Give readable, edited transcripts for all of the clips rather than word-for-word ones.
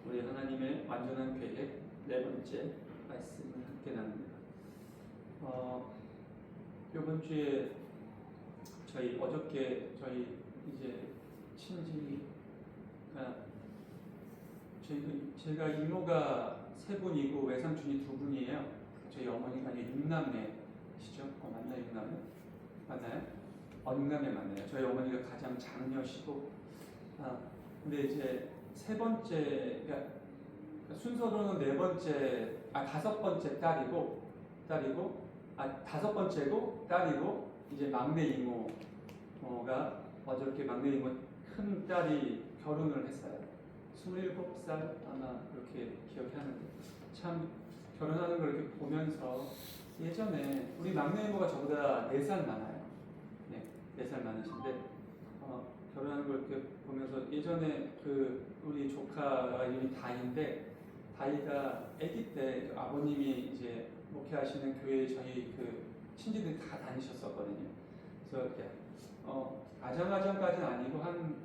우리 하나님의 완전한 계획 네 번째 말씀을 함께 나눕니다. 이번 주에 어저께 저희 이제 제가 이모가 세 분이고 외삼촌이 두 분이에요. 저희 어머니가 이제 6남매시죠? 맞나요? 6남매? 맞나요? 6남매 맞나요? 저희 어머니가 가장 장녀시고 근데 이제 세 번째, 그러니까 순서로는 다섯 번째 딸이고, 다섯 번째고 딸이고, 이제 막내 이모가 어저께 막내 이모 큰 딸이 결혼을 했어요. 27살 아마 그렇게 기억이 하는데, 참 결혼하는 걸 이렇게 보면서 예전에 우리 막내 이모가 저보다 4살 많아요. 네, 4살 많으신데 결혼하는 걸 이렇게 보면서 예전에 우리 조카가 이름이 다희인데, 다희가 아기 때 아버님이 이제 목회하시는 교회에 저희 친지들이 다 다니셨었거든요. 그래서 이렇게 아장아장까지는 아니고 한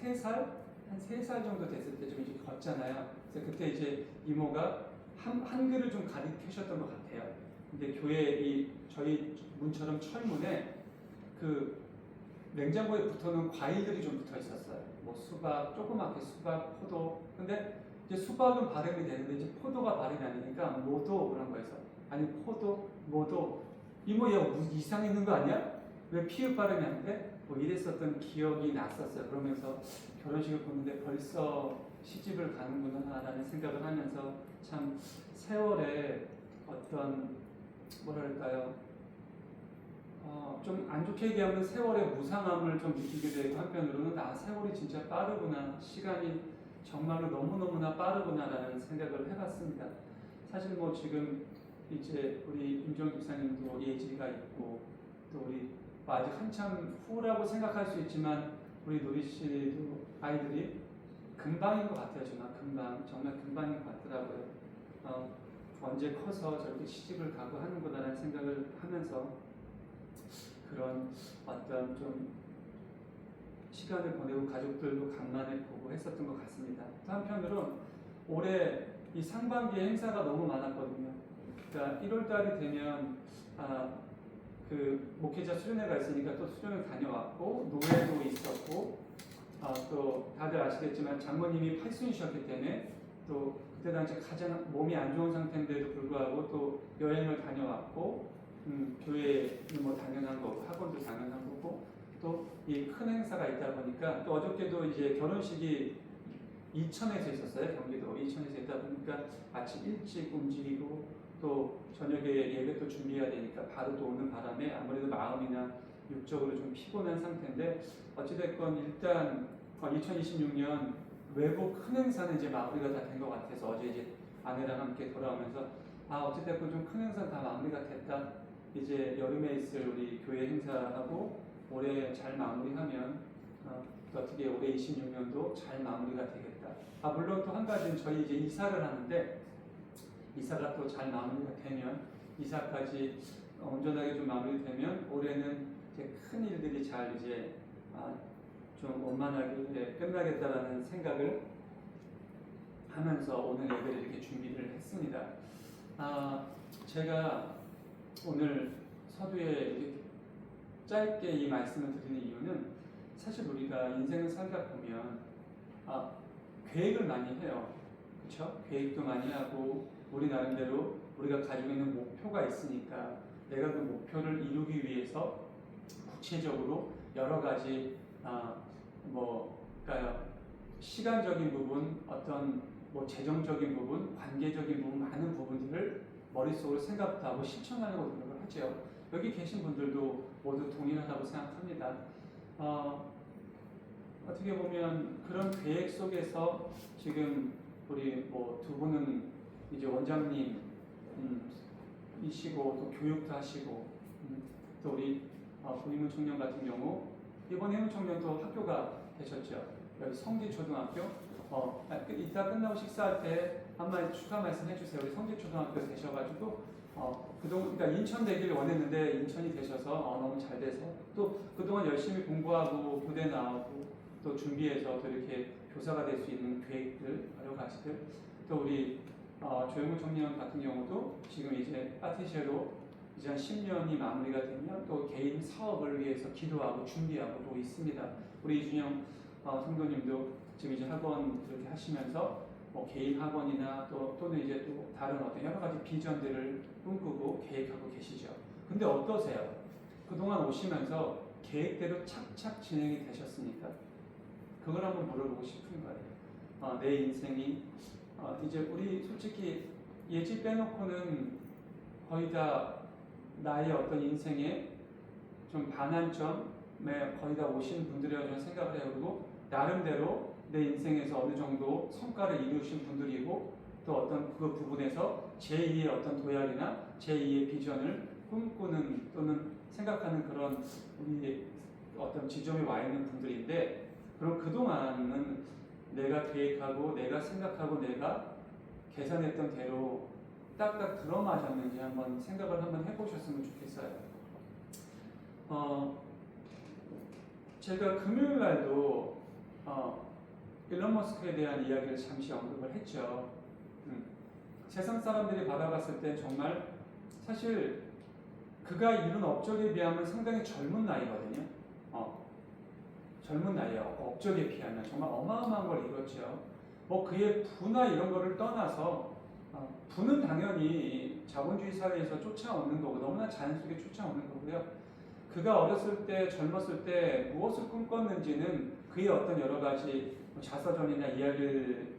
3살 정도 됐을 때 좀 이제 걷잖아요. 그래서 그때 이제 이모가 한글을 좀 가르치셨던 것 같아요. 근데 교회 저희 문처럼 철문에 냉장고에 붙어놓은 과일들이 좀 붙어 있었어요. 뭐 수박, 조그맣게 수박, 포도. 근데 이제 수박은 발음이 되는데 이제 포도가 발음이 안 되니까 모도 그런 거에서 아니 포도, 모도. 이모 얘 이상했는 거 아니야? 왜 피읍 발음이 안 돼? 뭐 이랬었던 기억이 났었어요. 그러면서 결혼식을 보는데 벌써 시집을 가는구나라는 생각을 하면서 참 세월에 어떤 뭐랄까요? 좀 안 좋게 얘기하면 세월의 무상함을 좀 느끼게 되고, 한편으로는 세월이 진짜 빠르구나, 시간이 정말로 너무너무나 빠르구나라는 생각을 해봤습니다. 사실 뭐 지금 이제 우리 임종 집사님도 예지가 있고, 또 우리 아직 한참 후라고 생각할 수 있지만 우리 누리 씨도 아이들이 금방인 것 같아요. 정말 금방인 것 같더라고요. 언제 커서 저렇게 시집을 가고 하는구나라는 생각을 하면서 그런 어떤 좀 시간을 보내고 가족들도 간만에 보고 했었던 것 같습니다. 또 한편으로는 올해 이 상반기에 행사가 너무 많았거든요. 그러니까 1월달이 되면 목회자 수련회가 있으니까 또 수련을 다녀왔고, 노래도 있었고, 또 다들 아시겠지만 장모님이 팔순이셨기 때문에 또 그때 당시 가장 몸이 안 좋은 상태인데도 불구하고 또 여행을 다녀왔고, 교회는 뭐 당연한 거고, 학원도 당연한 거고, 또 이 큰 행사가 있다 보니까, 또 어저께도 이제 결혼식이 이천에서 있었어요. 경기도 이천에서 있다 보니까 아침 일찍 움직이고, 또 저녁에 예배도 준비해야 되니까 바로 또 오는 바람에 아무래도 마음이나 육적으로 좀 피곤한 상태인데, 어찌됐건 일단 2026년 외부 큰 행사는 이제 마무리가 다 된 것 같아서 어제 이제 아내랑 함께 돌아오면서 어찌됐건 좀 큰 행사는 다 마무리가 됐다. 이제 여름에 있을 우리 교회 행사하고 올해 잘 마무리하면 어떻게 올해 26년도 잘 마무리가 되겠다. 물론 또 한 가지는 저희 이제 이사를 하는데, 이사가 또 잘 마무리가 되면, 이사까지 온전하게 좀 마무리되면 올해는 이제 큰 일들이 잘 이제 좀 원만하게 끝나겠다라는 생각을 하면서 오늘 예배를 이렇게 준비를 했습니다. 제가 오늘 서두에 이렇게 짧게 이 말씀을 드리는 이유는, 사실 우리가 인생을 살다 보면 계획을 많이 해요. 그렇죠? 계획도 많이 하고, 우리 나름대로 우리가 가지고 있는 목표가 있으니까 내가 그 목표를 이루기 위해서 구체적으로 여러 가지 그러니까 시간적인 부분, 어떤 재정적인 부분, 관계적인 부분, 많은 부분들을 머릿속으로 생각도 하고 실천하려고 노력을 하죠. 여기 계신 분들도 모두 동일하다고 생각합니다. 어떻게 보면 그런 계획 속에서 지금 우리 두 분은 이제 원장님 이시고, 또 교육도 하시고, 또 우리 부임문 청년 같은 경우 이번 해문 청년도 학교가 되셨죠. 여기 성지초등학교. 이따 끝나고 식사할 때 한마디 축하 말씀 해주세요. 우리 성지초등학교 되셔가지고 그러니까 인천 되길 원했는데 인천이 되셔서 너무 잘 돼서, 또 그동안 열심히 공부하고 부대 나오고 또 준비해서 또 이렇게 교사가 될 수 있는 계획들 여러 가지들 또 우리 조영우 청년 같은 경우도 지금 이제 파티시에로 이제 한 10년이 마무리가 되면 또 개인 사업을 위해서 기도하고 준비하고 또 있습니다. 우리 이준영 성도님도 지금 이제 학원 이렇게 하시면서 뭐 개인 학원이나 또는 이제 또 다른 어떤 여러 가지 비전들을 꿈꾸고 계획하고 계시죠. 근데 어떠세요? 그동안 오시면서 계획대로 착착 진행이 되셨습니까? 그걸 한번 물어보고 싶은 거예요. 내 인생이 이제 우리 솔직히 예지 빼놓고는 거의 다 나의 어떤 인생에 좀 반환점에 거의 다 오신 분들이라고 저는 생각을 해요. 그리고 나름대로 내 인생에서 어느 정도 성과를 이루신 분들이고 또 어떤 그 부분에서 제2의 어떤 도약이나 제2의 비전을 꿈꾸는 또는 생각하는 그런 우리 어떤 지점에 와 있는 분들인데 그럼 그동안은 내가 계획하고 내가 생각하고 내가 계산했던 대로 딱딱 들어맞았는지 한번 생각을 한번 해보셨으면 좋겠어요. 제가 금요일 날도 일론 머스크에 대한 이야기를 잠시 언급을 했죠. 세상 사람들이 받아봤을 때 정말 사실 그가 이룬 업적에 비하면 상당히 젊은 나이거든요. 젊은 나이에 업적에 비하면 정말 어마어마한 걸 이뤘죠. 뭐 그의 부나 이런 거를 떠나서 부는 당연히 자본주의 사회에서 쫓아오는 거고 너무나 자연스럽게 쫓아오는 거고요. 그가 어렸을 때 젊었을 때 무엇을 꿈꿨는지는 그의 어떤 여러 가지 자서전이나 이야기를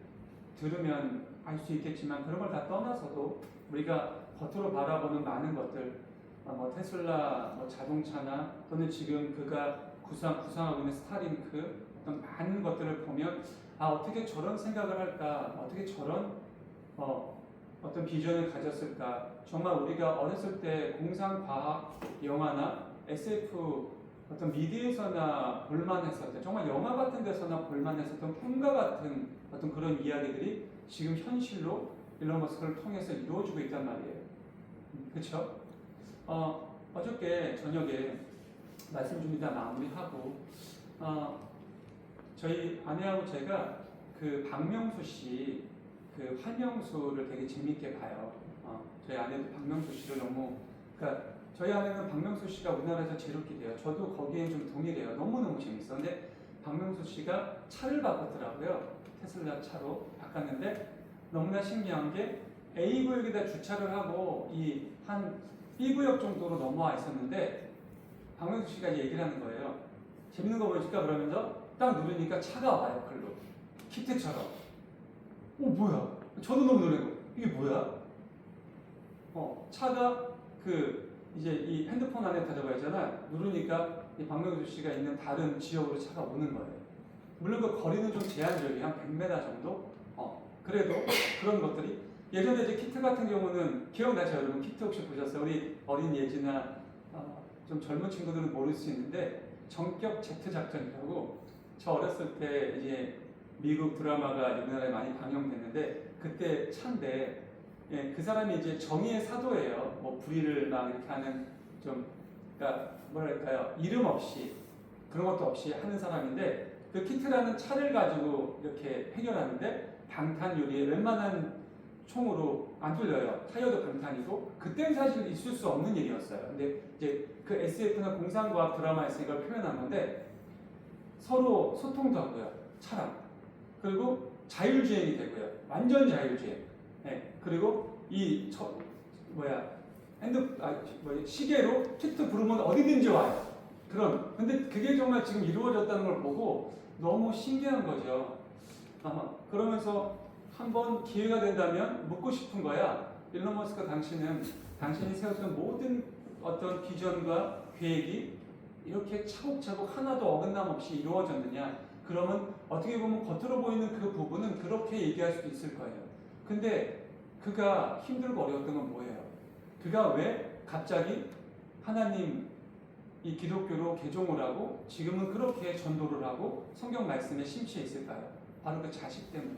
들으면 알 수 있겠지만 그런 걸 다 떠나서도 우리가 겉으로 바라보는 많은 것들 뭐 테슬라 뭐 자동차나 또는 지금 그가 구상하고 있는 스타링크 어떤 많은 것들을 보면 어떻게 저런 생각을 할까 어떻게 저런 어떤 비전을 가졌을까 정말 우리가 어렸을 때 공상과학 영화나 SF 어떤 미디어에서나 볼만했었던 정말 영화 같은 데서나 볼만했었던 꿈과 같은 어떤 그런 이야기들이 지금 현실로 일론 머스크를 통해서 이루어지고 있단 말이에요. 그렇죠? 어저께 저녁에 말씀 좀 이따 마무리하고 저희 아내하고 제가 그 박명수 씨 그 활명수를 되게 재밌게 봐요. 저희 아내도 박명수 씨를 너무 그러니까 저희 아내는 박명수 씨가 우리나라에서 제일 웃기대요. 저도 거기에 좀 동일해요. 너무너무 재밌어. 근데 박명수 씨가 차를 바꿨더라고요. 테슬라 차로 바꿨는데 너무나 신기한 게 A구역에다 주차를 하고 이 한 B구역 정도로 넘어와 있었는데 박명수 씨가 얘기를 하는 거예요. 재밌는 거 보여줄까? 그러면서 딱 누르니까 차가 와요. 글로. 키트처럼. 뭐야? 저도 너무 놀래고 이게 뭐야? 차가 이제 이 핸드폰 안에 들어가 있잖아. 누르니까 이 박명수 씨가 있는 다른 지역으로 차가 오는 거예요. 물론 그 거리는 좀 제한적이에요. 한 100m 정도? 그래도 그런 것들이 예전에 이제 키트 같은 경우는 기억나죠? 여러분 키트 혹시 보셨어요? 우리 어린 예지나 좀 젊은 친구들은 모를 수 있는데 전격 제트 작전이라고 저 어렸을 때 이제 미국 드라마가 우리나라에 많이 방영됐는데 그때 차인데 그 사람이 이제 정의의 사도예요. 뭐 불의를 막 이렇게 하는 좀 그러니까 뭐랄까요 이름 없이 그런 것도 없이 하는 사람인데 그 키트라는 차를 가지고 이렇게 해결하는데 방탄 유리에 웬만한 총으로 안 뚫려요. 타이어도 방탄이고 그때는 사실 있을 수 없는 일이었어요. 근데 이제 그 SF나 공상과학 드라마에서 이걸 표현한 건데 서로 소통도 하고요. 차랑 그리고 자율주행이 되고요. 완전 자율주행. 그리고 시계로 튜트 부르면 어디든지 와요. 근데 그게 정말 지금 이루어졌다는 걸 보고 너무 신기한 거죠. 그러면서 한번 기회가 된다면 묻고 싶은 거야. 일론 머스크 당신이 세웠던 모든 어떤 비전과 계획이 이렇게 차곡차곡 하나도 어긋남 없이 이루어졌느냐? 그러면 어떻게 보면 겉으로 보이는 그 부분은 그렇게 얘기할 수도 있을 거예요. 근데 그가 힘들고 어려웠던 건 뭐예요? 그가 왜 갑자기 하나님 이 기독교로 개종을 하고 지금은 그렇게 전도를 하고 성경 말씀에 심취해 있을까요? 바로 그 자식 때문에.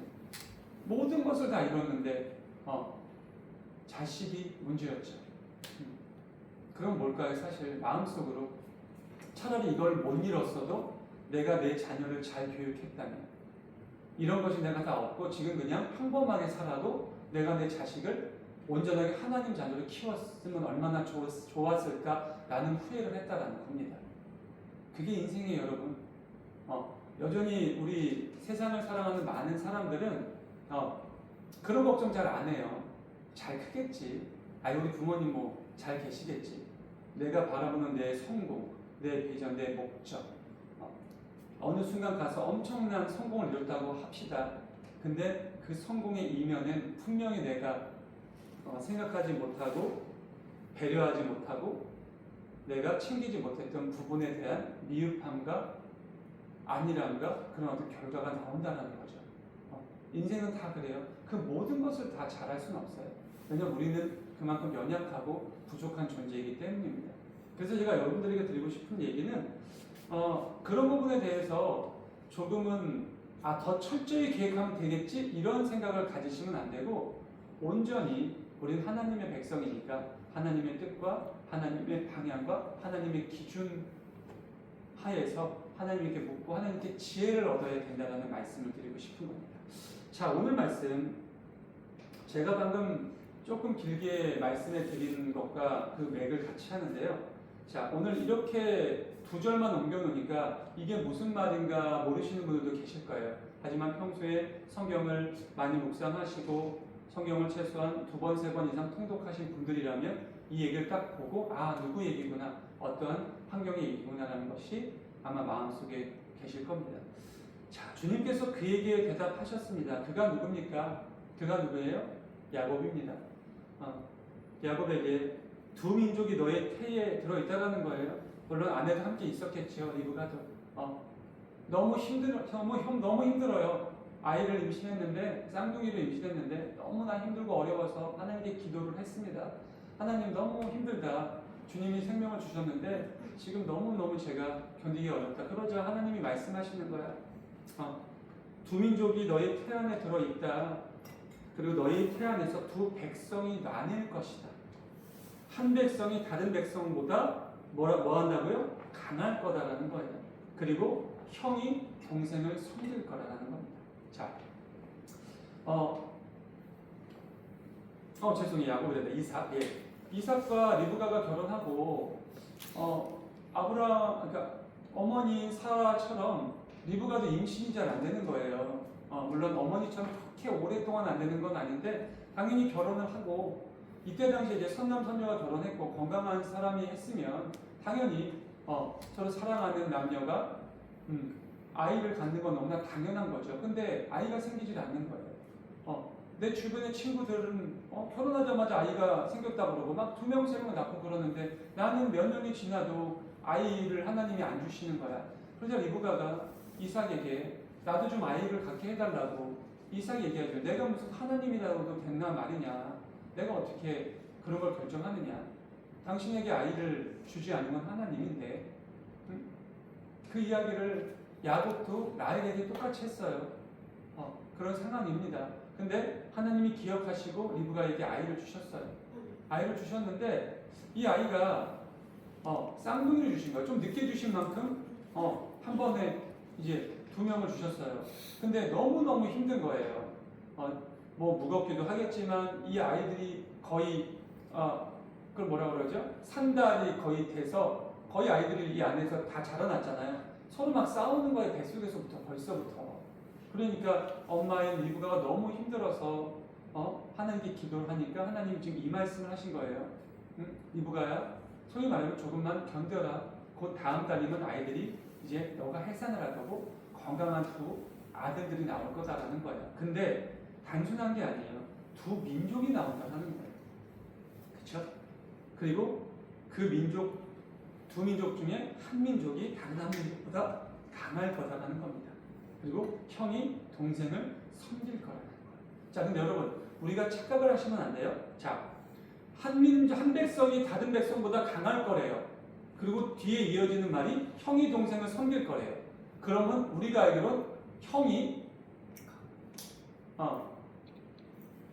모든 것을 다 이뤘는데 자식이 문제였죠. 그건 뭘까요? 사실 마음속으로 차라리 이걸 못 이뤘어도 내가 내 자녀를 잘 교육했다면, 이런 것이 내가 다 없고 지금 그냥 평범하게 살아도 내가 내 자식을 온전하게 하나님 자녀를 키웠으면 얼마나 좋았을까라는 후회를 했다라는 겁니다. 그게 인생이에요, 여러분. 여전히 우리 세상을 사랑하는 많은 사람들은 그런 걱정 잘 안 해요. 잘 크겠지. 우리 부모님 뭐 잘 계시겠지. 내가 바라보는 내 성공, 내 비전, 내 목적. 어느 순간 가서 엄청난 성공을 이뤘다고 합시다. 근데 그 성공의 이면은 분명히 내가 생각하지 못하고 배려하지 못하고 내가 챙기지 못했던 부분에 대한 미흡함과 안일함과 그런 어떤 결과가 나온다는 거죠. 인생은 다 그래요. 그 모든 것을 다 잘할 수는 없어요. 왜냐하면 우리는 그만큼 연약하고 부족한 존재이기 때문입니다. 그래서 제가 여러분들에게 드리고 싶은 얘기는 그런 부분에 대해서 조금은 더 철저히 계획하면 되겠지 이런 생각을 가지시면 안 되고, 온전히 우리는 하나님의 백성이니까 하나님의 뜻과 하나님의 방향과 하나님의 기준 하에서 하나님께 묻고 하나님께 지혜를 얻어야 된다는 말씀을 드리고 싶은 겁니다. 자, 오늘 말씀 제가 방금 조금 길게 말씀해 드린 것과 그 맥을 같이 하는데요. 자, 오늘 이렇게 두 절만 옮겨놓으니까 이게 무슨 말인가 모르시는 분들도 계실 거예요. 하지만 평소에 성경을 많이 묵상하시고 성경을 최소한 2번, 3번 이상 통독하신 분들이라면 이 얘기를 딱 보고 누구 얘기구나, 어떠한 환경의 얘기구나라는 것이 아마 마음속에 계실 겁니다. 자, 주님께서 그 얘기에 대답하셨습니다. 그가 누굽니까? 그가 누구예요? 야곱입니다. 야곱에게 두 민족이 너의 태에 들어있다라는 거예요. 물론 아내도 함께 있었겠죠. 리브가도. 너무 힘들어요. 아이를 임신했는데, 쌍둥이를 임신했는데 너무나 힘들고 어려워서 하나님께 기도를 했습니다. 하나님, 너무 힘들다. 주님이 생명을 주셨는데 지금 너무너무 제가 견디기 어렵다. 그러자 하나님이 말씀하시는 거야. 두 민족이 너의 태 안에 들어있다. 그리고 너희 태 안에서 두 백성이 나뉠 것이다. 한 백성이 다른 백성보다 뭐 한다고요? 강할 거다라는 거예요. 그리고 형이 동생을 섬길 거라는 겁니다. 자, 죄송해요. 야곱이란다. 이삭. 이삭과 리브가가 결혼하고 그러니까 어머니 사라처럼 리브가도 임신이 잘 안 되는 거예요. 물론 어머니처럼 그렇게 오랫동안 안 되는 건 아닌데 당연히 결혼을 하고, 이때 당시에 이제 선남 선녀가 결혼했고 건강한 사람이 했으면 당연히 서로 사랑하는 남녀가 아이를 갖는 건 너무나 당연한 거죠. 근데 아이가 생기질 않는 거예요. 내 주변의 친구들은 결혼하자마자 아이가 생겼다 그러고 막 2명, 3명 낳고 그러는데 나는 몇 년이 지나도 아이를 하나님이 안 주시는 거야. 그러자 리브가가 이삭에게 나도 좀 아이를 갖게 해달라고, 이삭이 얘기하죠. 내가 무슨 하나님이라고도 됐나 말이냐. 내가 어떻게 그런 걸 결정하느냐. 당신에게 아이를 주지 않는 건 하나님인데. 그 이야기를 야곱도 나에게 똑같이 했어요. 그런 상황입니다. 근데 하나님이 기억하시고 리브가에게 아이를 주셨어요. 아이를 주셨는데 이 아이가 쌍둥이를 주신 거예요. 좀 늦게 주신 만큼 한 번에 이제 2명을 주셨어요. 근데 너무너무 힘든 거예요. 뭐 무겁기도 하겠지만 이 아이들이 거의 그걸 뭐라 그러죠? 산달이 거의 돼서 거의 아이들이 이 안에서 다 자라났잖아요. 서로 막 싸우는 거예요. 뱃속에서부터 벌써부터. 그러니까 엄마인 리브가가 너무 힘들어서 하나님께 기도를 하니까 하나님이 지금 이 말씀을 하신 거예요. 리브가야, 소위 말하면 조금만 견뎌라. 곧 다음 달이면 아이들이 이제 너가 해산을 할 거고 건강한 두 아들들이 나올 거다라는 거예요. 근데 단순한 게 아니에요. 두 민족이 나온다는 거예요. 그렇죠? 그리고 그 두 민족 중에 한 민족이 다른 한 민족보다 강할 거다라는 겁니다. 그리고 형이 동생을 섬길 거라는 거예요. 자, 근데 여러분, 우리가 착각을 하시면 안 돼요. 자, 한 백성이 다른 백성보다 강할 거래요. 그리고 뒤에 이어지는 말이 형이 동생을 섬길 거래요. 그러면 우리가 알기로는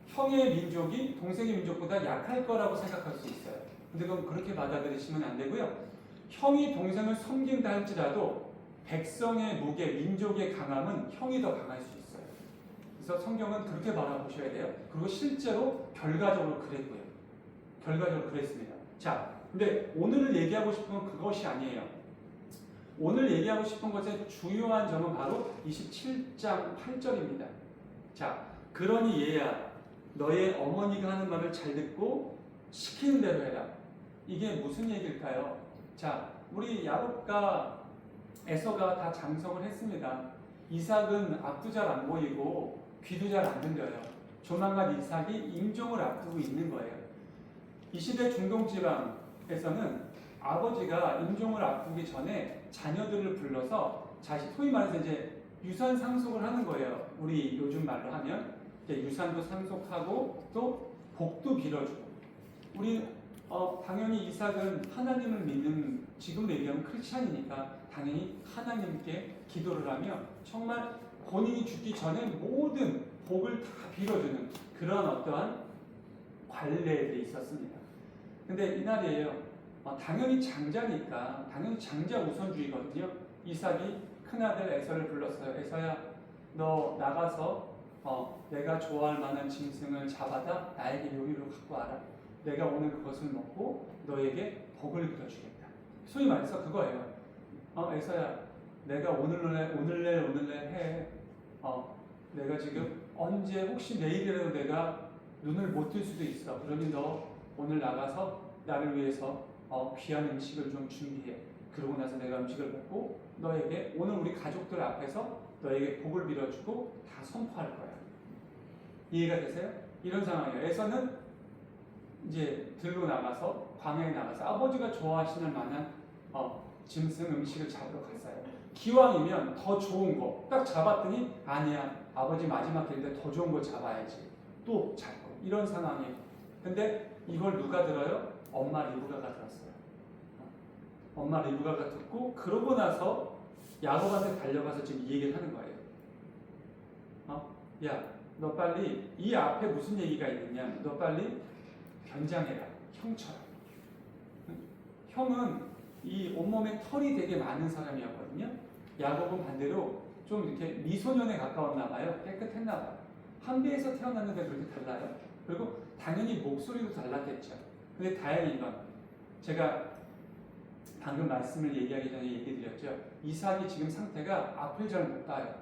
형의 민족이 동생의 민족보다 약할 거라고 생각할 수 있어요. 근데 그건 그렇게 받아들이시면 안 되고요. 형이 동생을 섬긴다 할지라도 백성의 무게, 민족의 강함은 형이 더 강할 수 있어요. 그래서 성경은 그렇게 바라보셔야 돼요. 그리고 실제로 결과적으로 그랬고요. 결과적으로 그랬습니다. 자, 근데 오늘 얘기하고 싶은 건 그것이 아니에요. 오늘 얘기하고 싶은 것의 주요한 점은 바로 27장 8절입니다. 자, 그러니 얘야, 너의 어머니가 하는 말을 잘 듣고 시키는 대로 해라. 이게 무슨 얘기일까요? 자, 우리 야곱과 에서가 다 장성을 했습니다. 이삭은 앞도 잘 안 보이고 귀도 잘 안 들려요. 조만간 이삭이 임종을 앞두고 있는 거예요. 이 시대 중동 지방에서는 아버지가 임종을 앞두기 전에 자녀들을 불러서 소위 말해서 이제 유산 상속을 하는 거예요. 우리 요즘 말로 하면 유산도 상속하고 또 복도 빌어주고. 우리 당연히 이삭은 하나님을 믿는, 지금으로 얘기하면 크리스찬이니까 당연히 하나님께 기도를 하며 정말 본인이 죽기 전에 모든 복을 다 빌어주는 그런 어떠한 관례들이 있었습니다. 근데 이날이에요. 당연히 장자니까 당연히 장자 우선주의거든요. 이삭이 큰아들 에서를 불렀어요. 에서야, 너 나가서 내가 좋아할 만한 짐승을 잡아다 나에게 요리로 갖고 와라. 내가 오늘 그것을 먹고 너에게 복을 빌어주겠다. 소위 말해서 그거예요. 에서야, 내가 오늘날 해. 내가 지금 언제 혹시 내일이라도 내가 눈을 못 뜰 수도 있어. 그러니 너 오늘 나가서 나를 위해서 귀한 음식을 좀 준비해. 그러고 나서 내가 음식을 먹고 너에게 오늘 우리 가족들 앞에서 너에게 복을 빌어주고 다 선포할 거야. 이해가 되세요? 이런 상황이에요. 에서는 이제 들고 나가서 광야에 나가서 아버지가 좋아하시는 만한 짐승 음식을 잡으러 갔어요. 기왕이면 더 좋은 거 딱 잡았더니 아니야, 아버지 마지막 길인데 더 좋은 걸 잡아야지. 또 잡고 이런 상황이에요. 근데 이걸 누가 들어요? 엄마 리브가가 들었어요. 엄마 리브가가 듣고 그러고 나서 야곱한테 달려가서 지금 이 얘기를 하는 거예요. 야, 너 빨리 이 앞에 무슨 얘기가 있느냐? 너 빨리 변장해라. 형처럼. 형은 이 온몸에 털이 되게 많은 사람이었거든요. 야곱은 반대로 좀 이렇게 미소년에 가까웠나 봐요. 깨끗했나 봐요. 한 배에서 태어났는데 그렇게 달라요? 그리고 당연히 목소리도 달랐겠죠. 근데 다행인 건 제가 방금 말씀을 얘기하기 전에 얘기 드렸죠. 이삭이 지금 상태가 앞을 잘 못 봐요.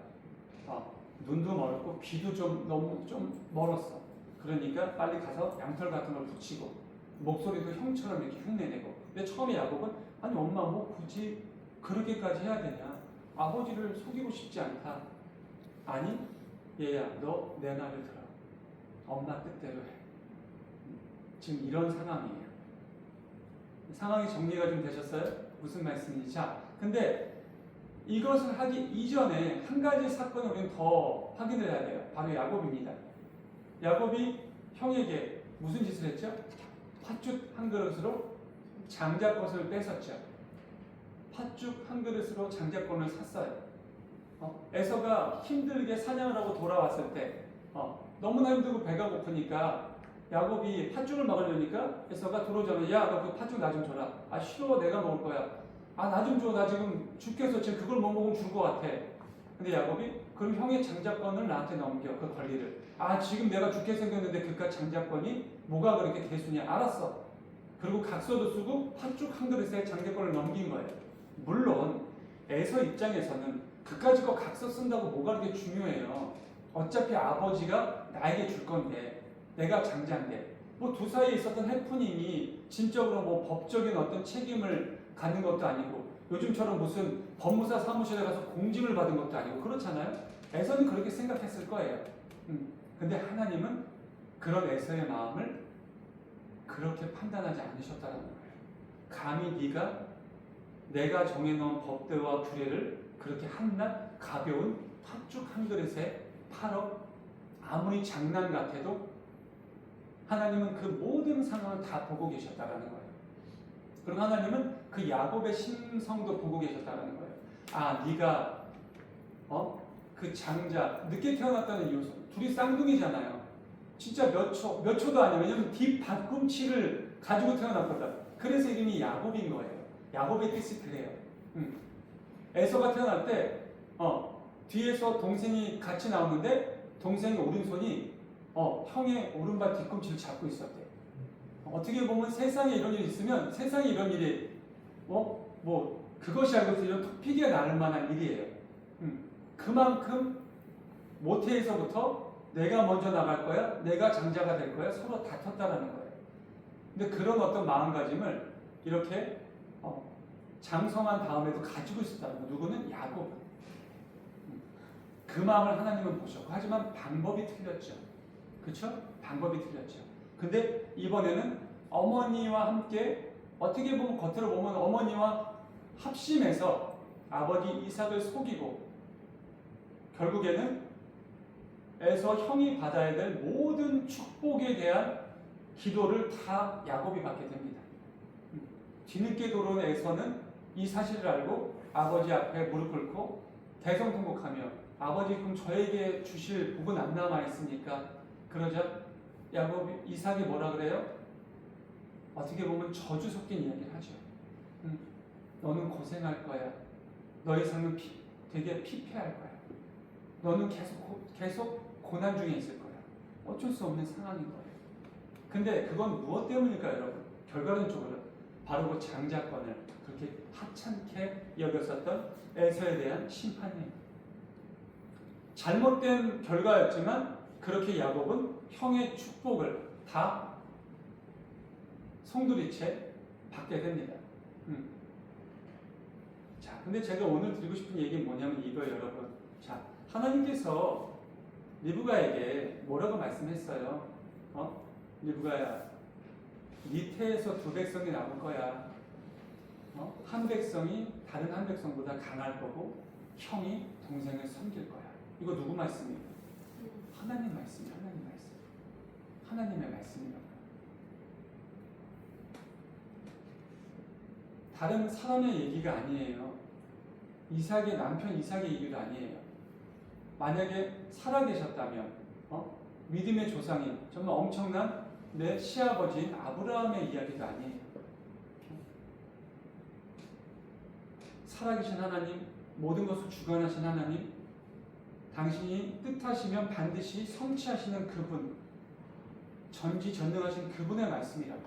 눈도 멀었고 귀도 너무 멀었어. 그러니까 빨리 가서 양털 같은 걸 붙이고 목소리도 형처럼 이렇게 흉내내고. 근데 처음에 야곱은 아니 엄마 뭐 굳이 그렇게까지 해야 되냐? 아버지를 속이고 싶지 않다. 아니 얘야, 너 내 말을 들어. 엄마 뜻대로 해. 지금 이런 상황이에요. 상황이 정리가 좀 되셨어요? 무슨 말씀인지. 자, 근데 이것을 하기 이전에 한 가지 사건을 우리는 더 확인을 해야 돼요. 바로 야곱입니다. 야곱이 형에게 무슨 짓을 했죠? 팥죽 한 그릇으로 장자 것을 뺏었죠. 팥죽 한 그릇으로 장자권을 샀어요. 에서가 힘들게 사냥을 하고 돌아왔을 때 너무나 힘들고 배가 고프니까 야곱이 팥죽을 먹으려니까 에서가 들어오자마자 야, 너 그 팥죽 나 좀 줘라. 아, 싫어, 내가 먹을 거야. 아, 나 좀 줘. 나 지금 죽겠어. 지금 그걸 못 먹으면 죽을 것 같아. 근데 야곱이 그럼 형의 장자권을 나한테 넘겨. 그 권리를. 아, 지금 내가 죽게 생겼는데 그깟 장자권이 뭐가 그렇게 대수냐. 알았어. 그리고 각서도 쓰고 팥죽 한 그릇에 장자권을 넘긴 거예요. 물론 에서 입장에서는 그까짓 거 각서 쓴다고 뭐가 그렇게 중요해요. 어차피 아버지가 나에게 줄 건데 내가 장자인데 뭐 두 사이에 있었던 해프닝이 진적으로 뭐 법적인 어떤 책임을 갖는 것도 아니고 요즘처럼 무슨 법무사 사무실에 가서 공직을 받은 것도 아니고 그렇잖아요. 에서는 그렇게 생각했을 거예요. 근데 하나님은 그런 에서의 마음을 그렇게 판단하지 않으셨다는 거예요. 감히 네가 내가 정해놓은 법대와 규례를 그렇게 한낱 가벼운 팥죽 한 그릇에 팔어? 아무리 장난 같아도 하나님은 그 모든 상황을 다 보고 계셨다라는 거예요. 그리고 하나님은 그 야곱의 심성도 보고 계셨다라는 거예요. 아, 네가 그 장자 늦게 태어났다는 이유, 둘이 쌍둥이잖아요. 진짜 몇 초도 아니에요. 왜냐면 뒷받꿈치를 가지고 태어났거든. 그래서 이름이 야곱인 거예요. 야곱의 뜻이 그래요. 에서가 태어날 때 뒤에서 동생이 같이 나오는데 동생의 오른손이 형의 오른발 뒤꿈치를 잡고 있었대. 어떻게 보면 세상에 이런 일이 있으면 세상에 이런 일이 뭐 그것이 알고 들으면 토픽이 날 만한 일이에요. 그만큼 모태에서부터 내가 먼저 나갈 거야, 내가 장자가 될 거야, 서로 다퉜다라는 거예요. 근데 그런 어떤 마음가짐을 이렇게 장성한 다음에도 가지고 있었다는 거. 누구는? 야곱. 그 마음을 하나님은 보셨고, 하지만 방법이 틀렸죠. 그렇죠? 방법이 틀렸죠. 근데 이번에는 어머니와 함께, 어떻게 보면 겉으로 보면 어머니와 합심해서 아버지 이삭을 속이고 결국에는 에서 형이 받아야 될 모든 축복에 대한 기도를 다 야곱이 받게 됩니다. 뒤늦게 돌아온 에서는 이 사실을 알고 아버지 앞에 무릎 꿇고 대성통곡하며 아버지 그럼 저에게 주실 복은 안 남아 있습니까? 그러자 이삭이 뭐라 그래요? 어떻게 보면 저주 섞인 이야기를 하죠. 너는 고생할 거야. 너의 삶은 되게 피폐할 거야. 너는 계속 고난 중에 있을 거야. 어쩔 수 없는 상황인 거예요. 근데 그건 무엇 때문일까요, 여러분? 결과론적으로 바로 그 장자권을 그렇게 하찮게 여겼었던 에서에 대한 심판이에요. 잘못된 결과였지만 그렇게 야곱은 형의 축복을 다 송두리째 받게 됩니다. 자, 근데 제가 오늘 드리고 싶은 얘기는 뭐냐면 이거예요, 여러분. 자, 하나님께서 리브가에게 뭐라고 말씀했어요? 리브가야, 네 태에서 두 백성이 남을 거야. 한 백성이 다른 한 백성보다 강할 거고 형이 동생을 섬길 거야. 이거 누구 말씀이에요? 하나님 말씀이에요. 하나님의 말씀이에요. 다른 사람의 얘기가 아니에요. 남편 이삭의 얘기도 아니에요. 만약에 살아계셨다면 믿음의 조상인 정말 엄청난 내 시아버지인 아브라함의 이야기도 아니에요. 살아계신 하나님, 모든 것을 주관하신 하나님, 당신이 뜻하시면 반드시 성취하시는 그분, 전지전능하신 그분의 말씀이라고.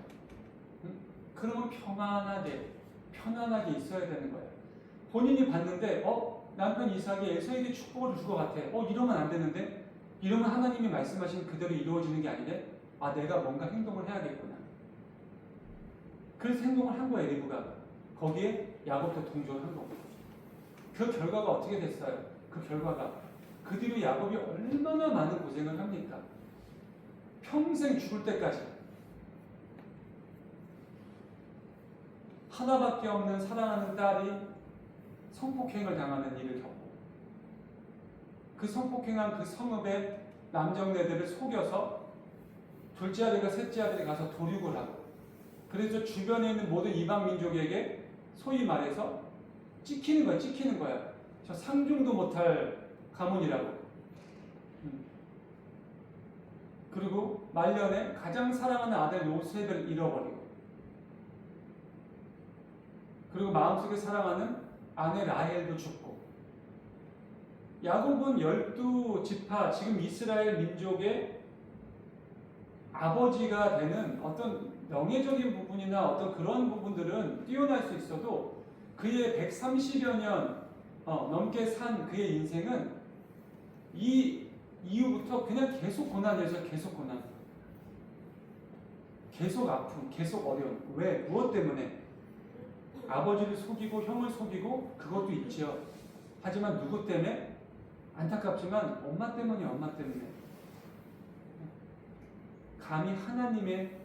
그러면 편안하게 있어야 되는 거예요. 본인이 봤는데 남편 이삭이 에서에게 축복을 줄 것 같아. 이러면 안 되는데? 이러면 하나님이 말씀하신 그대로 이루어지는 게 아니래? 내가 뭔가 행동을 해야겠구나. 그래서 행동을 한 거예요, 리브가. 거기에 야곱도 동조를 한 거고. 그 결과가 어떻게 됐어요? 그 결과가 그 뒤로 야곱이 얼마나 많은 고생을 합니까? 평생 죽을 때까지 하나밖에 없는 사랑하는 딸이 성폭행을 당하는 일을 겪고 그 성폭행한 그 성읍의 남정네들을 속여서 둘째 아들과 셋째 아들이 가서 도륙을 하고 그래서 주변에 있는 모든 이방 민족에게 소위 말해서 찍히는 거야. 저 상종도 못할 가문이라고. 그리고 말년에 가장 사랑하는 아들 요셉을 잃어버리고 그리고 마음속에 사랑하는 아내 라헬도 죽고 야곱은 12지파 지금 이스라엘 민족의 아버지가 되는 어떤 명예적인 부분이나 어떤 그런 부분들은 뛰어날 수 있어도 그의 130여 년 넘게 산 그의 인생은 이 이후부터 그냥 계속 고난에서 계속 고난, 계속 아픔, 계속 어려움. 왜? 무엇 때문에? 아버지를 속이고 형을 속이고 그것도 있죠. 하지만 누구 때문에? 안타깝지만 엄마 때문에. 감히 하나님의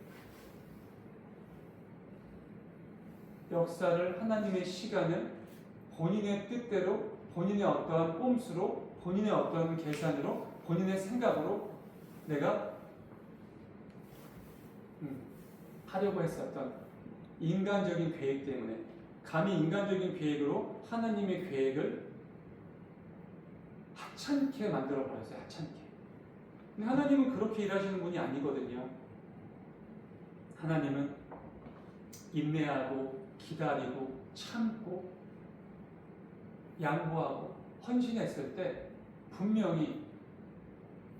역사를, 하나님의 시간을 본인의 뜻대로, 본인의 어떠한 꼼수로, 본인의 어떠한 계산으로, 본인의 생각으로 내가 하려고 했었던 인간적인 계획 때문에 감히 인간적인 계획으로 하나님의 계획을 하찮게 만들어버렸어요. 하찮게. 근데 하나님은 그렇게 일하시는 분이 아니거든요. 하나님은 인내하고 기다리고 참고 양보하고 헌신했을 때 분명히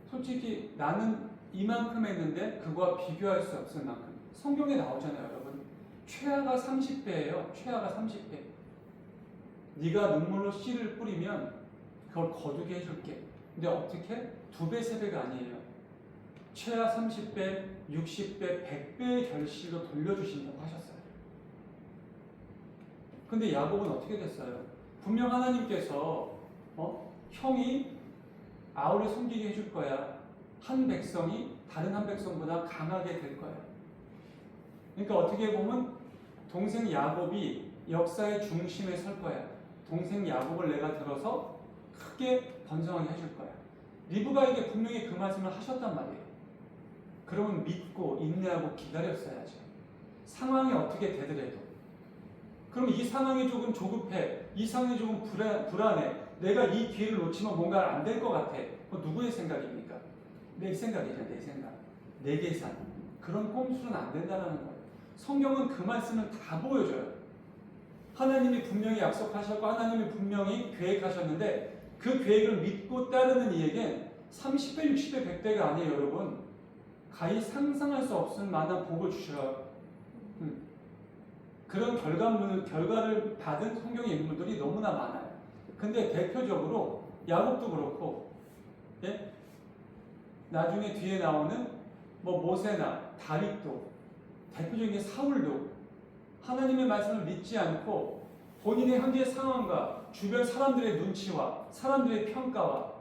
솔직히 나는 이만큼 했는데 그거와 비교할 수 없을 만큼 성경에 나오잖아요, 여러분. 최하가 30배예요. 최하가 30배. 네가 눈물로 씨를 뿌리면 그걸 거두게 해줄게. 근데 어떻게? 2배, 3배가 아니에요. 최하 30배, 60배, 100배의 결실로 돌려주신다고 하셨어요. 근데 야곱은 어떻게 됐어요? 분명 하나님께서 형이 아우를 섬기게 해줄 거야. 한 백성이 다른 한 백성보다 강하게 될 거야. 그러니까 어떻게 보면 동생 야곱이 역사의 중심에 설 거야. 동생 야곱을 내가 들어서 크게 번성하게 해줄 거야. 리브가에게 분명히 그 말씀을 하셨단 말이에요. 그러면 믿고 인내하고 기다렸어야죠. 상황이 어떻게 되더라도. 그럼 이 상황이 조금 조급해. 이 상황이 조금 불안해. 내가 이 기회를 놓치면 뭔가 안 될 것 같아. 그건 누구의 생각입니까? 내 생각이잖아, 내 생각. 내 계산. 그런 꼼수는 안 된다는 거예요. 성경은 그 말씀을 다 보여줘요. 하나님이 분명히 약속하셨고 하나님이 분명히 계획하셨는데 그 계획을 믿고 따르는 이에겐 30배, 60배, 100배가 아니에요, 여러분. 가히 상상할 수 없을 만한 복을 주셔요. 그런 결과를 받은 성경의 인물들이 너무나 많아요. 근데 대표적으로 야곱도 그렇고, 예? 나중에 뒤에 나오는 모세나 다윗도, 대표적인 게 사울도 하나님의 말씀을 믿지 않고 본인의 현재 상황과 주변 사람들의 눈치와 사람들의 평가와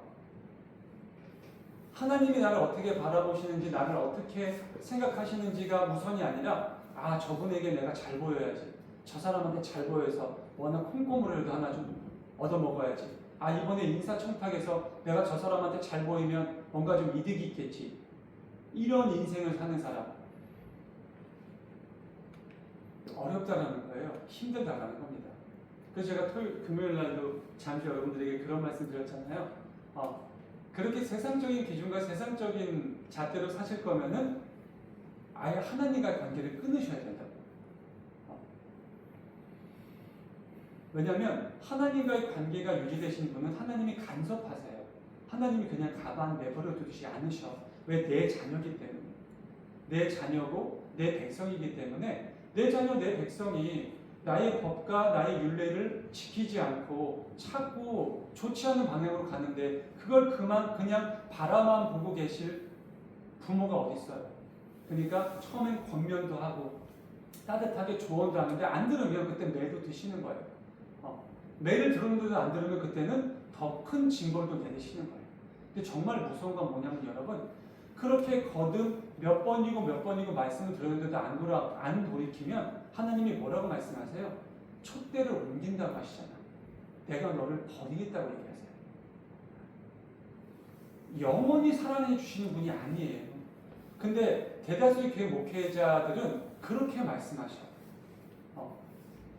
하나님이 나를 어떻게 바라보시는지 나를 어떻게 생각하시는지가 우선이 아니라 저분에게 내가 잘 보여야지. 저 사람한테 잘 보여서 워낙 콩고물이라도 하나 좀 얻어먹어야지. 이번에 인사청탁에서 내가 저 사람한테 잘 보이면 뭔가 좀 이득이 있겠지. 이런 인생을 사는 사람. 어렵다라는 거예요. 힘들다라는 겁니다. 그래서 제가 금요일 날도 잠시 여러분들에게 그런 말씀 드렸잖아요. 그렇게 세상적인 기준과 세상적인 잣대로 사실 거면은 아예 하나님과의 관계를 끊으셔야 된다고. 왜냐하면 하나님과의 관계가 유지되신 분은 하나님이 간섭하세요. 하나님이 그냥 가만 내버려 두지 않으셔. 왜? 내 자녀이기 때문에. 내 자녀고 내 백성이기 때문에 내 자녀 내 백성이 나의 법과 나의 율례를 지키지 않고 자꾸 좋지 않은 방향으로 가는데 그걸 그냥 바라만 보고 계실 부모가 어디 있어요. 그러니까 처음엔 권면도 하고 따뜻하게 조언도 하는데 안 들으면 그때 매도 드시는 거예요. 매를 들었는데도 안 들으면 그때는 더 큰 징벌도 내리시는 거예요. 근데 정말 무서운 건 뭐냐면 여러분, 그렇게 거듭 몇 번이고 말씀을 들었는데도 안 돌이키면 하나님이 뭐라고 말씀하세요? 촛대를 옮긴다고 하시잖아. 내가 너를 버리겠다고 얘기하세요. 영원히 사랑해 주시는 분이 아니에요. 근데 대다수의 교회 목회자들은 그렇게 말씀하셔.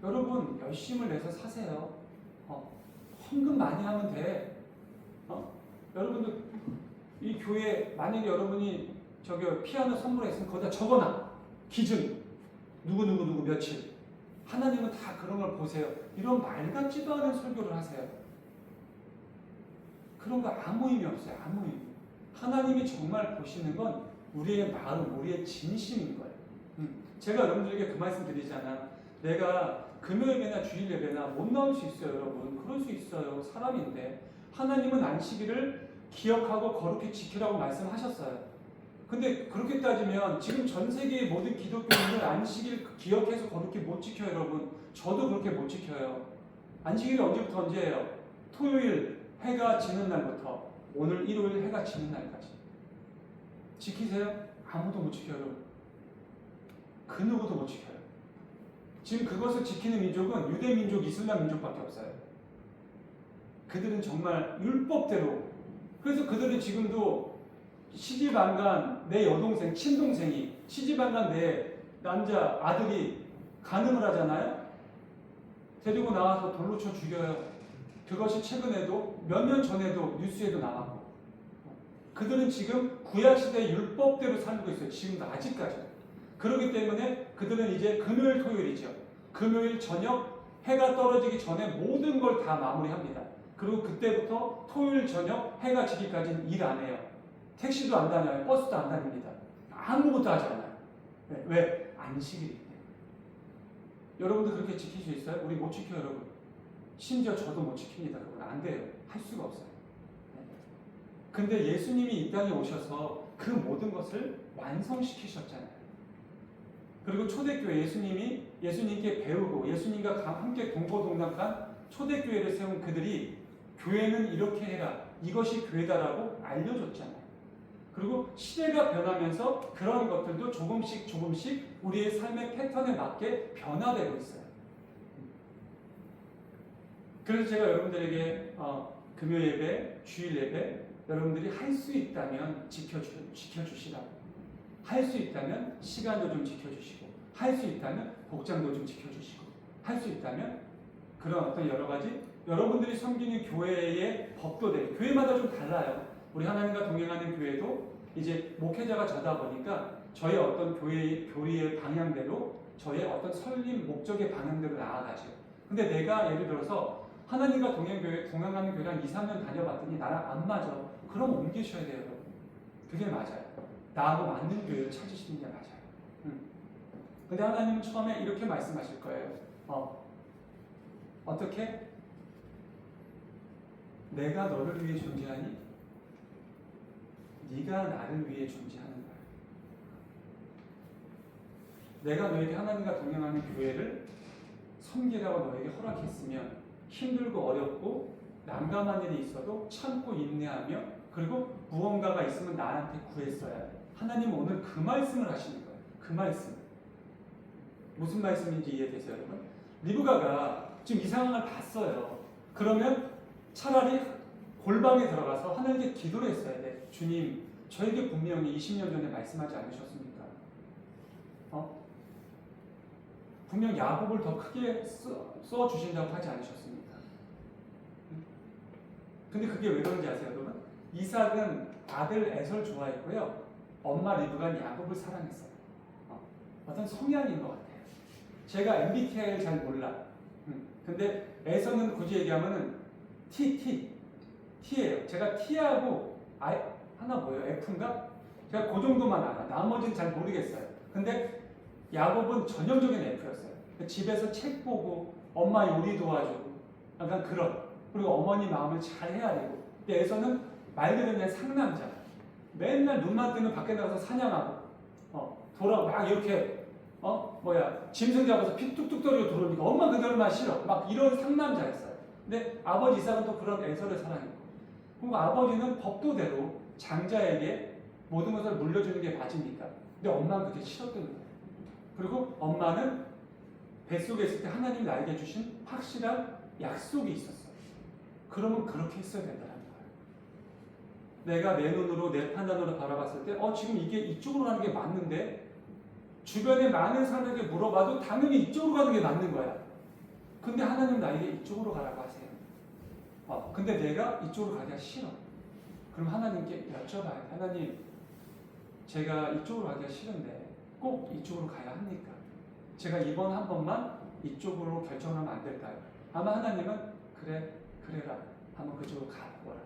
여러분 열심을 내서 사세요. 헌금 많이 하면 돼. 여러분들 이 교회 만약에 여러분이 피아노 선물했으면 거기다 적어놔. 기준 누구 며칠. 하나님은 다 그런 걸 보세요. 이런 말 같지도 않은 설교를 하세요. 그런 거 아무 의미 없어요. 아무 의미. 하나님이 정말 보시는 건 우리의 마음, 우리의 진심인 거예요. 제가 여러분들에게 그 말씀 드리잖아. 내가 금요 예배나 주일 예배나 못 나올 수 있어요, 여러분. 그럴 수 있어요. 사람인데. 하나님은 안식일을 기억하고 거룩히 지키라고 말씀하셨어요. 근데 그렇게 따지면 지금 전 세계의 모든 기독교인들 안식일 기억해서 거룩히 못 지켜요, 여러분. 저도 그렇게 못 지켜요. 안식일이 언제부터 언제예요? 토요일 해가 지는 날부터 오늘 일요일 해가 지는 날까지. 지키세요? 아무도 못 지켜요, 여러분. 그 누구도 못 지켜요. 지금 그것을 지키는 민족은 유대 민족, 이슬람 민족밖에 없어요. 그들은 정말 율법대로. 그래서 그들은 지금도 시집 안 간 내 여동생, 친동생이 시집 안 간 내 남자 아들이 간음을 하잖아요. 데리고 나와서 돌로 쳐 죽여요. 그것이 최근에도 몇 년 전에도 뉴스에도 나왔고. 그들은 지금 구약시대 율법대로 살고 있어요. 지금도 아직까지. 그렇기 때문에 그들은 이제 금요일 토요일이죠. 금요일 저녁 해가 떨어지기 전에 모든 걸 다 마무리합니다. 그리고 그때부터 토요일 저녁 해가 지기까지는 일 안 해요. 택시도 안 다녀요. 버스도 안 다닙니다. 아무것도 하지 않아요. 왜? 안식일이기 때문에. 여러분도 그렇게 지킬 수 있어요? 우리 못 지켜요, 여러분. 심지어 저도 못 지킵니다, 여러분. 안 돼요. 할 수가 없어요. 근데 예수님이 이 땅에 오셔서 그 모든 것을 완성시키셨잖아요. 그리고 초대교회 예수님께 배우고 예수님과 함께 동고동락한 초대교회를 세운 그들이 교회는 이렇게 해라. 이것이 교회다라고 알려줬잖아요. 그리고 시대가 변하면서 그런 것들도 조금씩 우리의 삶의 패턴에 맞게 변화되고 있어요. 그래서 제가 여러분들에게 금요 예배, 주일 예배 여러분들이 할 수 있다면 지켜주시라고. 할 수 있다면 시간도 좀 지켜주시고, 할 수 있다면 복장도 좀 지켜주시고, 할 수 있다면 그런 어떤 여러 가지 여러분들이 섬기는 교회의 법도들, 교회마다 좀 달라요. 우리 하나님과 동행하는 교회도 이제 목회자가 저다 보니까 저의 어떤 교리의 방향대로 저의 어떤 설립 목적의 방향대로 나아가죠. 근데 내가 예를 들어서 하나님과 동행하는 교회 한 2, 3년 다녀봤더니 나랑 안 맞아. 그럼 옮기셔야 돼요, 여러분. 그게 맞아요. 나하고 맞는 교회를 찾으시는 게 맞아요. 근데 하나님은 처음에 이렇게 말씀하실 거예요. 어떻게? 내가 너를 위해 존재하니? 네가 나를 위해 존재하는 거야. 내가 너에게 하나님과 동행하는 교회를 섬기라고 너에게 허락했으면 힘들고 어렵고 난감한 일이 있어도 참고 인내하며 그리고 무언가가 있으면 나한테 구했어야 돼. 하나님은 오늘 그 말씀을 하시는 거예요. 그 말씀. 무슨 말씀인지 이해되세요, 여러분? 리브가가 지금 이 상황을 봤어요. 그러면 차라리 골방에 들어가서 하나님께 기도를 했어야 돼. 주님, 저에게 분명히 20년 전에 말씀하지 않으셨습니까? 분명 야곱을 더 크게 써주신다고 하지 않으셨습니까? 근데 그게 왜 그런지 아세요, 여러분? 이삭은 아들 에서를 좋아했고요. 엄마 리브가는 야곱을 사랑했어요. 어떤 성향인 것 같아요. 제가 MBTI를 잘 몰라. 근데 에서는 굳이 얘기하면은 T예요. 제가 T하고 하나 뭐예요? F인가? 제가 그 정도만 알아. 나머지는 잘 모르겠어요. 근데 야곱은 전형적인 F였어요. 집에서 책 보고 엄마 요리 도와주고 약간 그런. 그리고 어머니 마음을 잘 헤아리고. 근데 에서는 말 그대로 그냥 상남자. 맨날 눈만 뜨면 밖에 나가서 사냥하고 막 이렇게 짐승 잡아서 피 뚝뚝 떨리고 들어오니까 엄마 그대로만 싫어. 막 이런 상남자였어요. 근데 아버지 이삭은 또 그런 에서를 사랑했고. 그리고 아버지는 법도대로 장자에게 모든 것을 물려주는 게 맞으니까. 근데 엄마는 그게 싫었던 거예요. 그리고 엄마는 뱃속에 있을 때 하나님이 나에게 주신 확실한 약속이 있었어요. 그러면 그렇게 했어야 된다는 거예요. 내가 내 눈으로 내 판단으로 바라봤을 때 지금 이게 이쪽으로 가는 게 맞는데 주변에 많은 사람에게 물어봐도 당연히 이쪽으로 가는 게 맞는 거야. 근데 하나님 나에게 이쪽으로 가라고 하세요. 근데 내가 이쪽으로 가기가 싫어. 그럼 하나님께 여쭤봐야 돼. 하나님, 제가 이쪽으로 가기가 싫은데 꼭 이쪽으로 가야 합니까? 제가 이번 한 번만 이쪽으로 결정하면 안 될까요? 아마 하나님은 그래라. 한번 그쪽으로 가보라.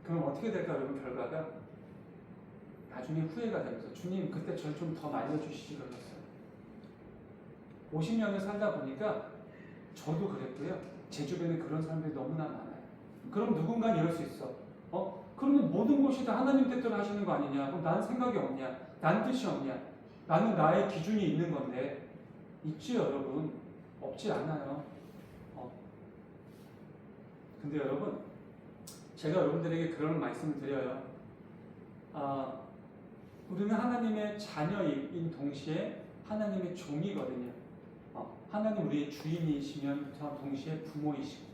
그럼 어떻게 될까, 여러분? 결과가 나중에 후회가 되면서 주님 그때 절 좀 더 말려주시지 그러셨어요. 50년을 살다 보니까 저도 그랬고요. 제 주변에 그런 사람들이 너무나 많아요. 그럼 누군가 이럴 수 있어. 그러면 모든 것이 다 하나님 뜻대로 하시는 거 아니냐? 그럼 난 생각이 없냐? 난 뜻이 없냐? 나는 나의 기준이 있는 건데 있지요, 여러분. 없지 않아요. 근데 여러분, 제가 여러분들에게 그런 말씀을 드려요. 우리는 하나님의 자녀인 동시에 하나님의 종이거든요. 하나님 우리의 주인이시면 동시에 부모이시고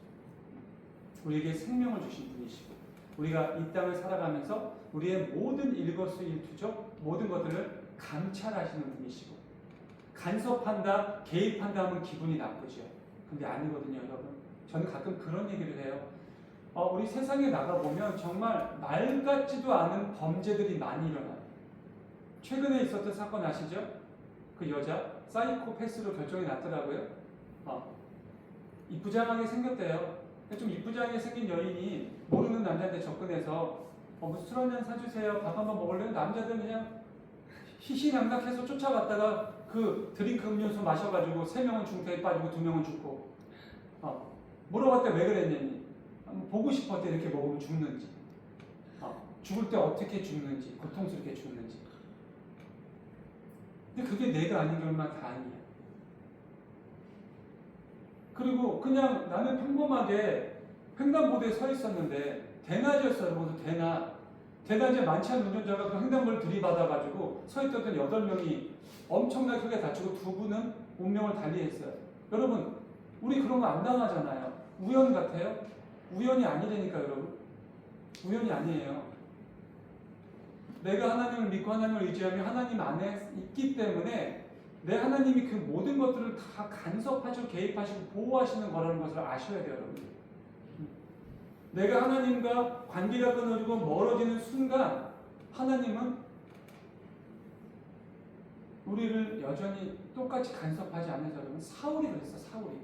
우리에게 생명을 주신 분이시고 우리가 이 땅을 살아가면서 우리의 모든 일거수일투족 모든 것들을 감찰하시는 분이시고 간섭한다, 개입한다 하면 기분이 나쁘죠. 근데 아니거든요, 여러분. 저는 가끔 그런 얘기를 해요. 우리 세상에 나가보면 정말 말 같지도 않은 범죄들이 많이 일어나요. 최근에 있었던 사건 아시죠? 그 여자 사이코패스로 결정이 났더라고요. 이쁘장하게 생겼대요. 좀 이쁘장하게 생긴 여인이 모르는 남자한테 접근해서 무슨 술 한잔 사주세요. 밥 한번 먹을래요? 남자들은 그냥 희희낙낙해서 쫓아갔다가 그 드링크 음료수 마셔가지고 3명은 중태에 빠지고 2명은 죽고. 물어봤더니 왜 그랬냐니. 보고 싶었대. 이렇게 먹으면 죽는지. 죽을 때 어떻게 죽는지, 고통스럽게 죽는지. 근데 그게 내가 아닌 게 얼마나 다행이야. 그리고 그냥 나는 평범하게 횡단보도에 서 있었는데, 대낮이었어요, 여러분. 대낮에 많지 않은 운전자가 그 횡단보도를 들이받아가지고 서 있던 8명이 엄청나게 크게 다치고 2분은 운명을 달리했어요. 여러분, 우리 그런 거 안 당하잖아요. 우연 같아요? 우연이 아니라니까, 여러분. 우연이 아니에요. 내가 하나님을 믿고 하나님을 의지하며 하나님 안에 있기 때문에 내 하나님이 그 모든 것들을 다 간섭하시고 개입하시고 보호하시는 거라는 것을 아셔야 돼요, 여러분. 내가 하나님과 관계가 끊어지고 멀어지는 순간 하나님은 우리를 여전히 똑같이 간섭하지 않으셔서 여러분. 사울이 그랬어, 사울이.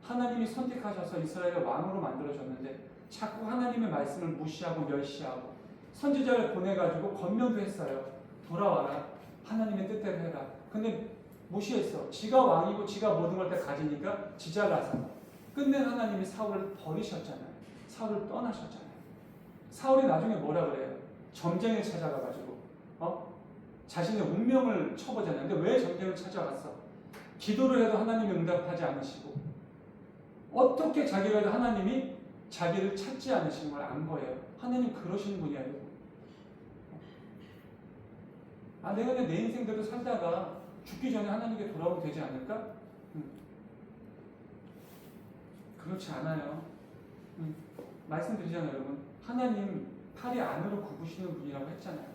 하나님이 선택하셔서 이스라엘의 왕으로 만들어졌는데 자꾸 하나님의 말씀을 무시하고 멸시하고 선지자를 보내가지고 권면도 했어요. 돌아와라. 하나님의 뜻대로 해라. 근데 무시했어. 지가 왕이고 지가 모든 걸 다 가지니까 지잘나서. 끝내 하나님이 사울을 버리셨잖아요. 사울을 떠나셨잖아요. 사울이 나중에 뭐라 그래요? 점쟁이를 찾아가가지고 자신의 운명을 쳐보잖아요. 근데 왜 점쟁이를 찾아갔어? 기도를 해도 하나님이 응답하지 않으시고 어떻게 자기가 해도 하나님이 자기를 찾지 않으시는 걸 안 거예요. 하나님 그러시는 분이에요. 내가 내 인생대로 살다가 죽기 전에 하나님께 돌아오면 되지 않을까? 그렇지 않아요. 말씀드리잖아요, 여러분. 하나님 팔이 안으로 굽으시는 분이라고 했잖아요.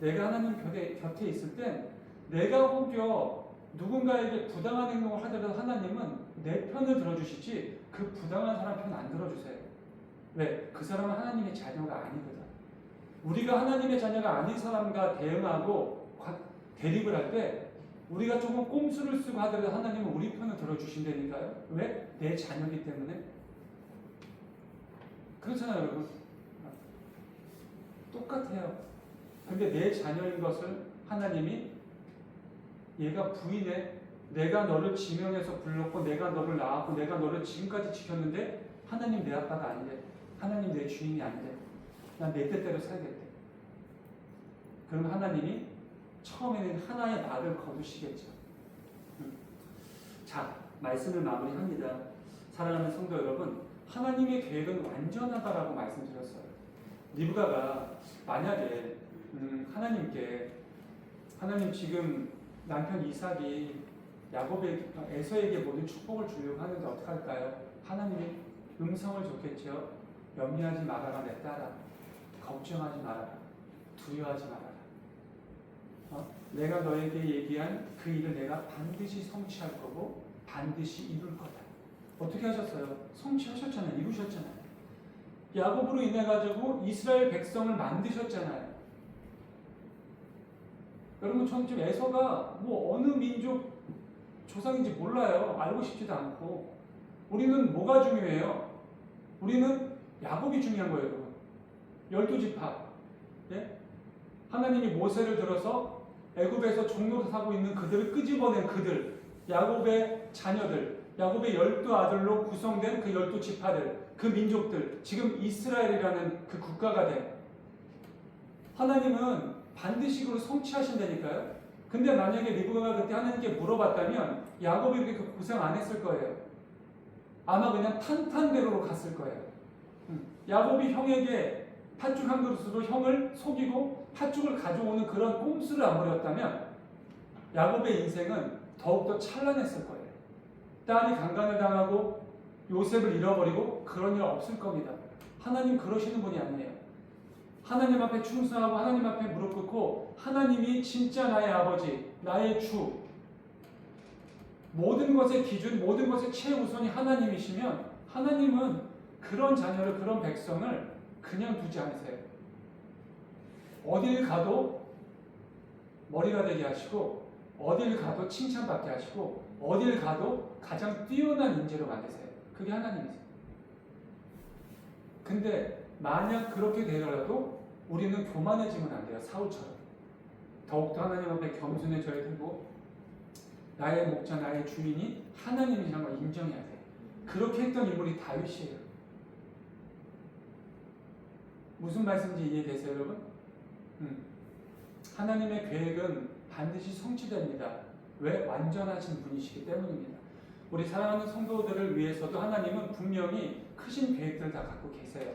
내가 하나님 곁에 있을 땐 내가 혹여 누군가에게 부당한 행동을 하더라도 하나님은 내 편을 들어주시지 그 부당한 사람 편 안 들어주세요. 왜? 그 사람은 하나님의 자녀가 아니거든. 우리가 하나님의 자녀가 아닌 사람과 대응하고 대립을 할 때 우리가 조금 꼼수를 쓰고 하더라도 하나님은 우리 편을 들어주신다니까요. 왜? 내 자녀이기 때문에. 그렇잖아요, 여러분. 똑같아요. 근데 내 자녀인 것을 하나님이 얘가 부인해. 내가 너를 지명해서 불렀고 내가 너를 낳았고 내가 너를 지금까지 지켰는데 하나님 내 아빠가 아니래. 하나님 내 주인이 아니래. 난 내 뜻대로 살겠대. 그럼 하나님이 처음에는 하나의 낙을 거두시겠죠. 자, 말씀을 마무리합니다. 사랑하는 성도 여러분, 하나님의 계획은 완전하다라고 말씀드렸어요. 리브가가 만약에 하나님 지금 남편 이삭이 에서에게 모든 축복을 주려고 하는데 어떡할까요? 하나님이 음성을 줬겠죠. 염려하지 말아라 내 딸아. 걱정하지 말아라. 두려워하지 말아라. 내가 너에게 얘기한 그 일을 내가 반드시 성취할 거고 반드시 이룰 거다. 어떻게 하셨어요? 성취하셨잖아요. 이루셨잖아요. 야곱으로 인해 가지고 이스라엘 백성을 만드셨잖아요. 여러분, 저는 지금 에서가 뭐 어느 민족 조상인지 몰라요. 알고 싶지도 않고. 우리는 뭐가 중요해요? 우리는 야곱이 중요한 거예요, 여러분. 12지파. 예? 하나님이 모세를 들어서 애굽에서 종로로 사고 있는 그들을 끄집어낸 그들, 야곱의 자녀들, 야곱의 12아들로 구성된 그 12지파들, 그 민족들, 지금 이스라엘이라는 그 국가가 된 하나님은 반드시 그걸 성취하신다니까요. 근데 만약에 리브가가 그때 하나님께 물어봤다면 야곱이 그렇게 고생 안 했을 거예요. 아마 그냥 탄탄대로로 갔을 거예요. 야곱이 형에게 팥죽 한 그릇으로 형을 속이고 팥죽을 가져오는 그런 꼼수를 안 부렸다면 야곱의 인생은 더욱더 찬란했을 거예요. 딸이 강간을 당하고 요셉을 잃어버리고 그런 일 없을 겁니다. 하나님 그러시는 분이 아니에요. 하나님 앞에 충성하고 하나님 앞에 무릎 꿇고 하나님이 진짜 나의 아버지, 나의 주, 모든 것의 기준, 모든 것의 최우선이 하나님이시면 하나님은 그런 자녀를, 그런 백성을 그냥 두지 않으세요. 어딜 가도 머리가 되게 하시고 어딜 가도 칭찬받게 하시고 어딜 가도 가장 뛰어난 인재로 만드세요. 그게 하나님이세요. 근데 만약 그렇게 되더라도 우리는 교만해지면 안 돼요. 사울처럼. 더욱더 하나님 앞에 겸손해져야 되고 나의 목자, 나의 주인이 하나님이라는 걸 인정해야 돼요. 그렇게 했던 인물이 다윗이에요. 무슨 말씀인지 이해되세요, 여러분? 하나님의 계획은 반드시 성취됩니다. 왜? 완전하신 분이시기 때문입니다. 우리 사랑하는 성도들을 위해서도 하나님은 분명히 크신 계획들을 다 갖고 계세요.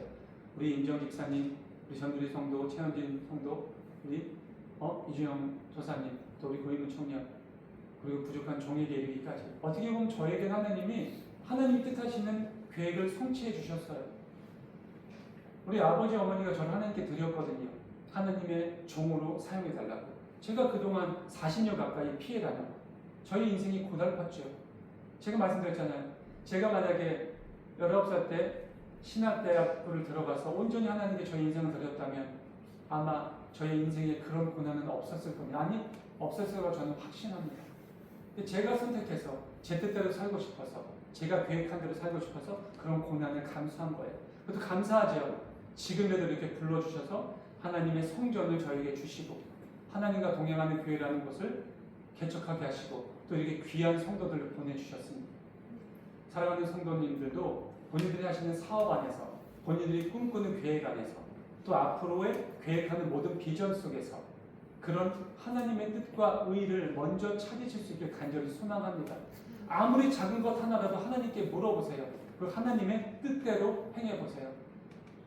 우리 임정 집사님, 우리 전두리 성도, 최현진 성도, 우리 이주영 조사님, 또 우리 고인문 청년, 그리고 부족한 종에게 이르기까지 어떻게 보면 저에게 하나님이 뜻하시는 계획을 성취해 주셨어요. 우리 아버지 어머니가 저를 하나님께 드렸거든요. 하나님의 종으로 사용해 달라고. 제가 그동안 40년 가까이 피해다녀 저희 인생이 고달팠죠. 제가 말씀드렸잖아요. 제가 만약에 19살 때 신학대학교를 들어가서 온전히 하나님께 저희 인생을 드렸다면 아마 저희 인생에 그런 고난은 없었을 겁니다. 아니, 없었을 거라 저는 확신합니다. 근데 제가 선택해서 제 뜻대로 살고 싶어서 제가 계획한 대로 살고 싶어서 그런 고난을 감수한 거예요. 그것도 감사하죠. 지금에도 이렇게 불러주셔서 하나님의 성전을 저에게 주시고 하나님과 동행하는 교회라는 곳을 개척하게 하시고 또 이렇게 귀한 성도들을 보내주셨습니다. 사랑하는 성도님들도 본인들이 하시는 사업 안에서 본인들이 꿈꾸는 계획 안에서 또 앞으로의 계획하는 모든 비전 속에서 그런 하나님의 뜻과 의를 먼저 찾으실 수 있길 간절히 소망합니다. 아무리 작은 것 하나라도 하나님께 물어보세요. 그 하나님의 뜻대로 행해보세요.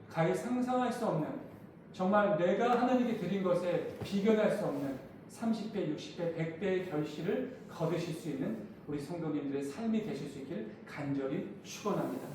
가히 상상할 수 없는 정말 내가 하나님께 드린 것에 비견할 수 없는 30배, 60배, 100배의 결실을 거두실 수 있는 우리 성도님들의 삶이 되실 수 있길 간절히 축원합니다.